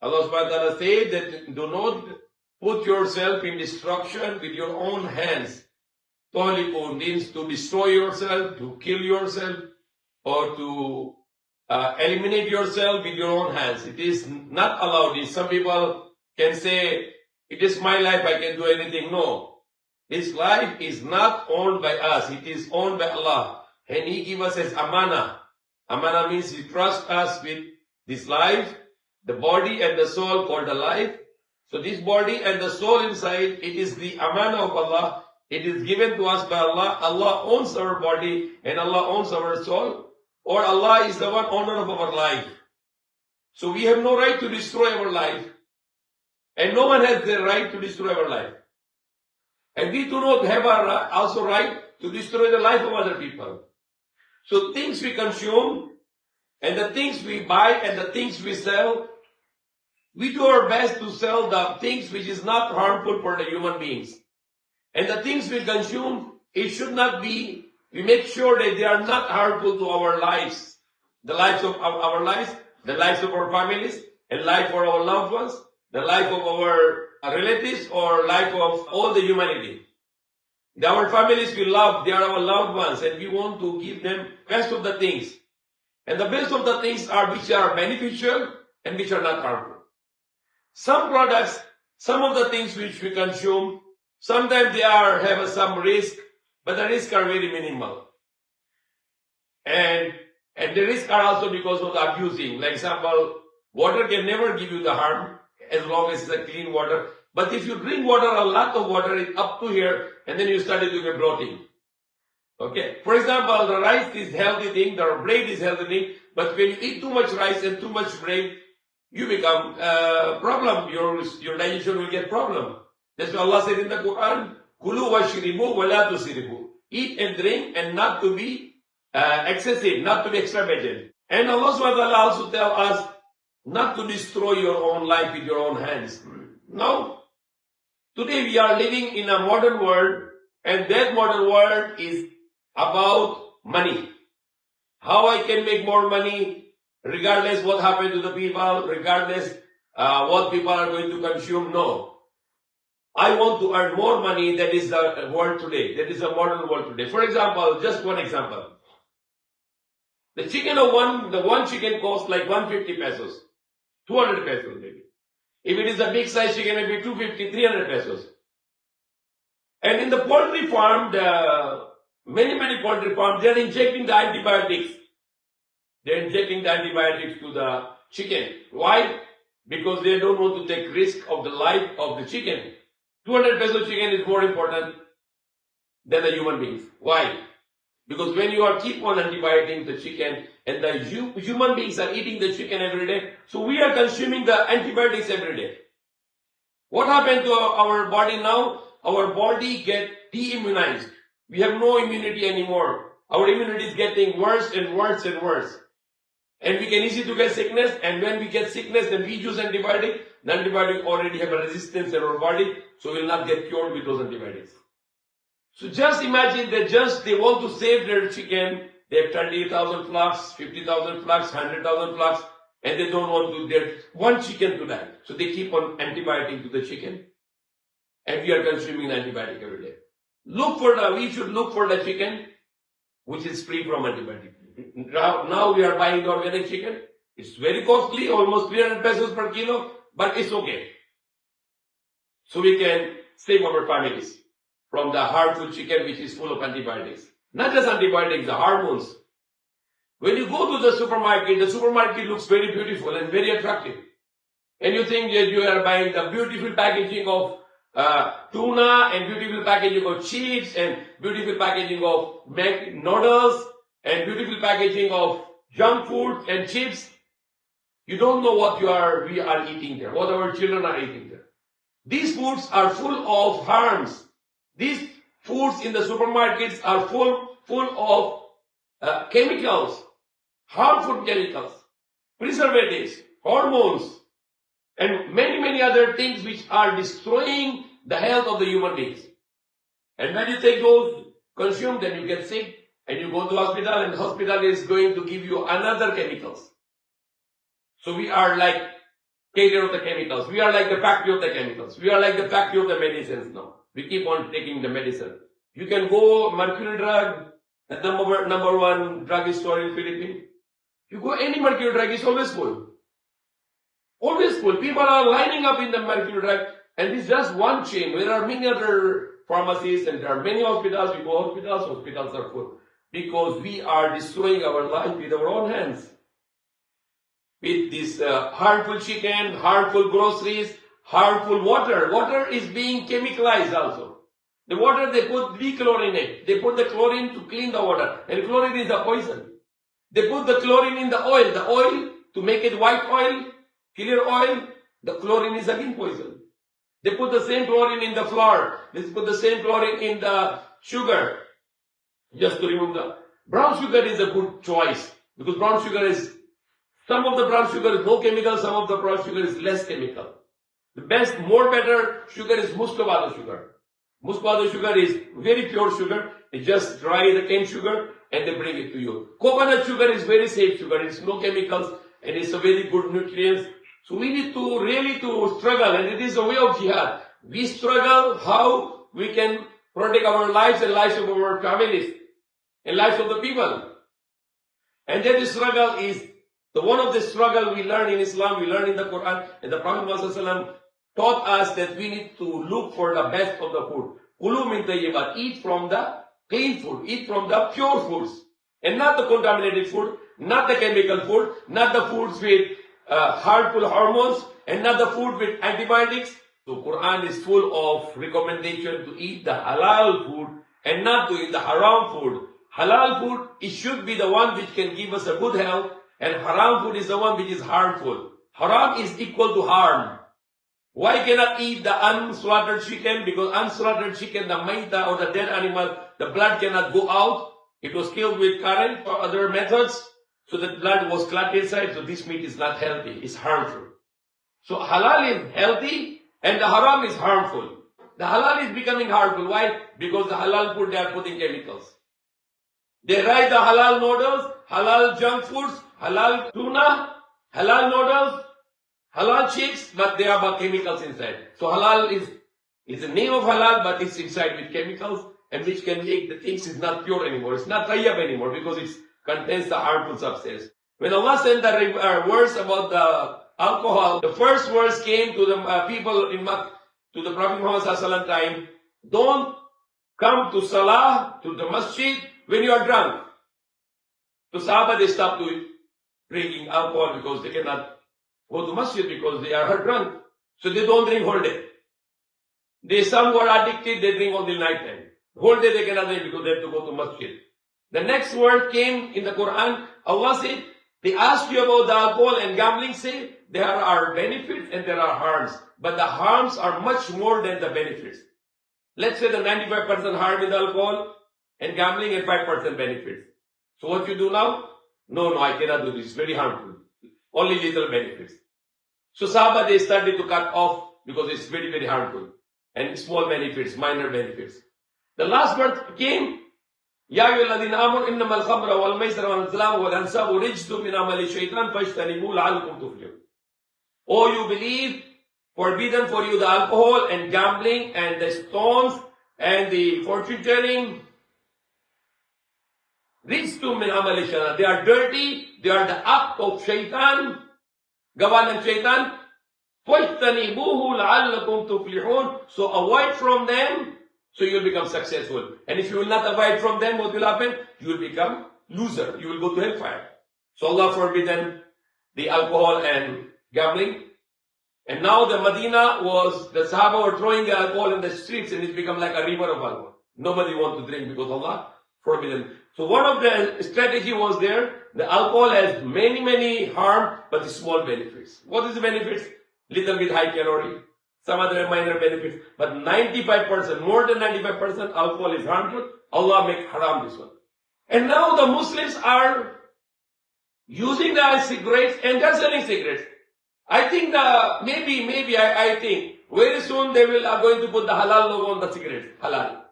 Allah subhanahu wa ta'ala says that do not put yourself in destruction with your own hands. Tohliku means to destroy yourself, to kill yourself, or to eliminate yourself with your own hands. It is not allowed. Some people can say, it is my life, I can do anything. No. This life is not owned by us. It is owned by Allah. And He gives us as amana. Amana means He trusts us with this life, the body and the soul called the life. So this body and the soul inside, it is the amana of Allah. It is given to us by Allah. Allah owns our body and Allah owns our soul. Or Allah is the one owner of our life. So we have no right to destroy our life. And no one has the right to destroy our life. And we do not have also right to destroy the life of other people. So things we consume, and the things we buy, and the things we sell, we do our best to sell the things which is not harmful for the human beings. And the things we consume, it should not be, we make sure that they are not harmful to our lives. The lives of our lives, the lives of our families, and life for our loved ones, the life of our relatives, or life of all the humanity. Our families we love, they are our loved ones, and we want to give them best of the things. And the best of the things are which are beneficial and which are not harmful. Some products, some of the things which we consume, sometimes they have some risk, but the risks are very minimal. And the risks are also because of the abusing. Like example, water can never give you the harm as long as it's a clean water. But if you drink water, a lot of water is up to here, and then you start to get bloating. Okay. For example, the rice is healthy thing, the bread is healthy thing, but when you eat too much rice and too much bread, you become problem. Your digestion will get problem. That's why Allah said in the Quran, "Kulu washribu wa la tusrifu." Eat and drink, and not to be excessive, not to be extravagant. And Allah subhanahu wa ta'ala also tell us not to destroy your own life with your own hands. Now, today we are living in a modern world, and that modern world is about money. How I can make more money, regardless what happened to the people, regardless what people are going to consume. No. I want to earn more money. That is the world today. That is the modern world today. For example, just one example. The chicken of one chicken costs like 150 pesos. 200 pesos maybe. If it is a big size chicken, maybe 250, 300 pesos. And in the poultry farm, many poultry farms, they are injecting the antibiotics. They are injecting the antibiotics to the chicken. Why? Because they don't want to take risk of the life of the chicken. 200 peso chicken is more important than the human beings. Why? Because when you are keep on antibiotic the chicken, and the human beings are eating the chicken every day, so we are consuming the antibiotics every day. What happened to our body now? Our body get de-immunized. We have no immunity anymore. Our immunity is getting worse and worse and worse. And we can easily to get sickness, and when we get sickness, then we use antibiotic. The antibiotic already have a resistance in our body, so we will not get cured with those antibiotics. So just imagine that they want to save their chicken. They have 20,000 flocks, 50,000 flocks, 100,000 flocks, and they don't want their one chicken to die. So they keep on antibiotic to the chicken, and we are consuming antibiotic every day. We should look for the chicken which is free from antibiotic. Now we are buying the organic chicken. It's very costly, almost 300 pesos per kilo, but it's okay. So we can save our families from the harmful chicken which is full of antibiotics. Not just antibiotics, the hormones. When you go to the supermarket looks very beautiful and very attractive. And you think that you are buying the beautiful packaging of tuna, and beautiful packaging of chips, and beautiful packaging of noodles, and beautiful packaging of junk food and chips. You don't know what we are eating there, what our children are eating there. These foods are full of harms. These foods in the supermarkets are full of chemicals, harmful chemicals, preservatives, hormones, and many other things which are destroying the health of the human beings. And when you take those, consume, then you get sick, and you go to hospital, and hospital is going to give you another chemicals. So we are like take care of the chemicals. We are like the factory of the chemicals. We are like the factory of the medicines now. We keep on taking the medicine. You can go mercury drug, the number one drug store in Philippines. You go any mercury drug, it's always full. Always full. People are lining up in the mercury drug, and it's just one chain. There are many other pharmacies and there are many hospitals. We go hospitals are full. Because we are destroying our life with our own hands. With this harmful chicken, harmful groceries, harmful water. Water is being chemicalized also. The water they put dechlorinate. They put the chlorine to clean the water. And chlorine is a poison. They put the chlorine in the oil. The oil to make it white oil, clear oil. The chlorine is again poison. They put the same chlorine in the flour. They put the same chlorine in the sugar. Just to remove the brown sugar is a good choice. Because brown sugar is, some of the brown sugar is no chemical, some of the brown sugar is less chemical. The best, more better sugar is muscovado sugar. Muscovado sugar is very pure sugar. They just dry the cane sugar and they bring it to you. Coconut sugar is very safe sugar. It's no chemicals and it's a very good nutrients. So we need to really to struggle, and it is a way of jihad. We struggle how we can protect our lives and lives of our families and lives of the people. And then the struggle is the one of the struggle we learn in Islam, we learn in the Quran, and the Prophet ﷺ taught us that we need to look for the best of the food. Kulu min tayyibat, eat from the clean food, eat from the pure foods, and not the contaminated food, not the chemical food, not the foods with harmful hormones, and not the food with antibiotics. So Quran is full of recommendation to eat the halal food and not to eat the haram food. Halal food, it should be the one which can give us a good health, and haram food is the one which is harmful. Haram is equal to harm. Why cannot eat the unslaughtered chicken? Because unslaughtered chicken, the maita or the dead animal, the blood cannot go out. It was killed with current or other methods. So the blood was clotted inside, so this meat is not healthy, it's harmful. So halal is healthy and the haram is harmful. The halal is becoming harmful. Why? Because the halal food they are putting chemicals. They write the halal noodles, halal junk foods, halal tuna, halal noodles, halal chicks, but they have chemicals inside. So halal is the name of halal, but it's inside with chemicals, and which can make the things is not pure anymore. It's not tayyib anymore because it contains the harmful substance. When Allah sent the words about the alcohol, the first words came to the people in Makkah, to the Prophet Muhammad ﷺ time, don't come to Salah, to the masjid, when you are drunk. So Sahaba, they stopped drinking alcohol because they cannot go to masjid because they are drunk. So they don't drink whole day. Some were addicted, they drink only night time. Whole day they cannot drink because they have to go to masjid. The next word came in the Quran. Allah said, they asked you about the alcohol and gambling, say, there are benefits and there are harms. But the harms are much more than the benefits. Let's say the 95% harm in the alcohol and gambling and 5% benefits. So what you do now? No, I cannot do this. It's very harmful. Only little benefits. So Sahaba, they started to cut off because it's very, very harmful. And small benefits, minor benefits. The last word came, يا أيها الذين آمنوا إنما الخمر والميسر والأزلام والأنساب رجس من عمل الشيطان فاجتنبوه لعلكم تفلحون. Oh, you believe, forbidden for you the alcohol and gambling and the stones and the fortune telling. Rijsum min amal shaitan. They are dirty. They are the act of shaitan. Gawa ng shaitan. فاجتنبوه لعلكم تفلحون. So avoid from them, so you will become successful. And if you will not avoid from them, what will happen? You will become loser. You will go to hellfire. So Allah forbidden the alcohol and gambling. And now the Medina was, the Sahaba were throwing the alcohol in the streets and it's become like a river of alcohol. Nobody wants to drink because Allah forbidden. So one of the strategy was there. The alcohol has many, many harm, but small benefits. What is the benefits? Little bit high calorie. Some other minor benefits. But 95%, more than 95% alcohol is harmful. Allah make haram this one. And now the Muslims are using the cigarettes and they're selling cigarettes. I think I think very soon they are going to put the halal logo on the cigarettes. Halal.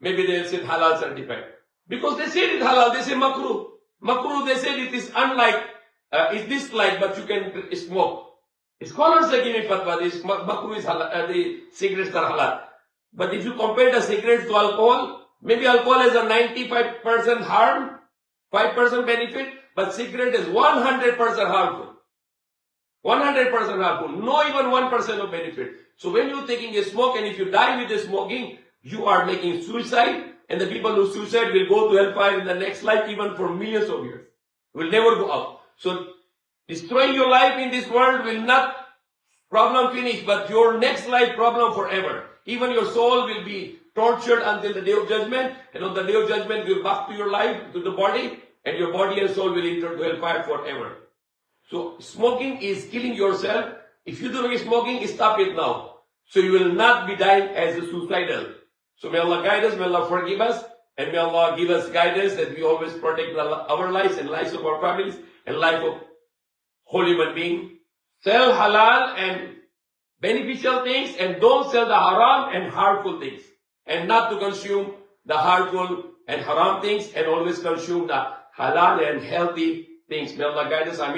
Maybe they will say halal certified. Because they said it halal, they say makruh. Makruh, they said it is unlike, it's disliked, but you can smoke. Scholars are giving fatwa, this makruh is halal, the cigarettes are halal. But if you compare the cigarettes to alcohol, maybe alcohol has a 95% harm, 5% benefit, but cigarette is 100% harmful. 100% harmful, no even 1% of benefit. So when you're taking a smoke and if you die with the smoking, you are making suicide, and the people who suicide will go to hellfire in the next life even for millions of years. Will never go out. So destroying your life in this world will not problem finish, but your next life problem forever. Even your soul will be tortured until the day of judgment, and on the day of judgment you will back to your life, to the body, and your body and soul will enter to hellfire forever. So smoking is killing yourself. If you do smoking, stop it now. So you will not be dying as a suicidal. So may Allah guide us, may Allah forgive us, and may Allah give us guidance that we always protect our lives and lives of our families and life of whole human being. Sell halal and beneficial things, and don't sell the haram and harmful things. And not to consume the harmful and haram things, and always consume the halal and healthy things. May Allah guide us. Ameen.